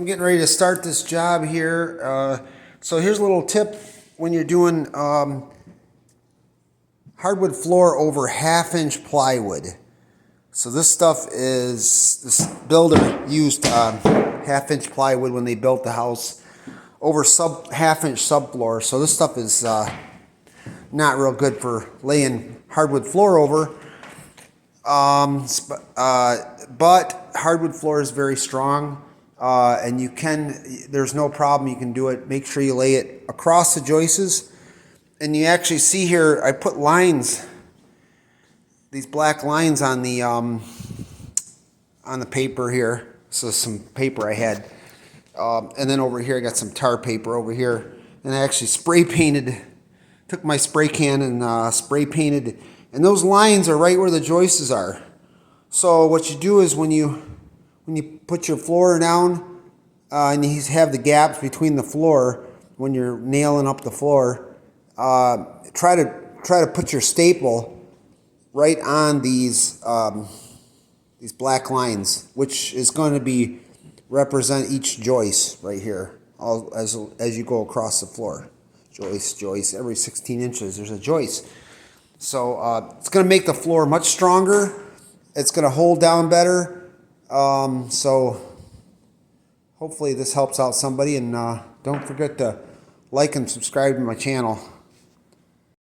I'm getting ready to start this job here. So here's a little tip when you're doing hardwood floor over 1/2-inch plywood. So this builder used 1/2-inch plywood when they built the house over 1/2-inch subfloor. So this stuff is not real good for laying hardwood floor over. But hardwood floor is very strong. And there's no problem, you can do it. Make sure you lay it across the joists. And you actually see here, I put lines, these black lines on the paper here. So some paper I had. And then over here, I got some tar paper over here. And I actually took my spray can and spray painted. And those lines are right where the joists are. So what you do is when you put your floor down and you have the gaps between the floor when you're nailing up the floor, try to put your staple right on these black lines, which is going to represent each joist right here as you go across the floor. Joist, every 16 inches there's a joist. So it's going to make the floor much stronger. It's going to hold down better. So hopefully this helps out somebody, and don't forget to like and subscribe to my channel.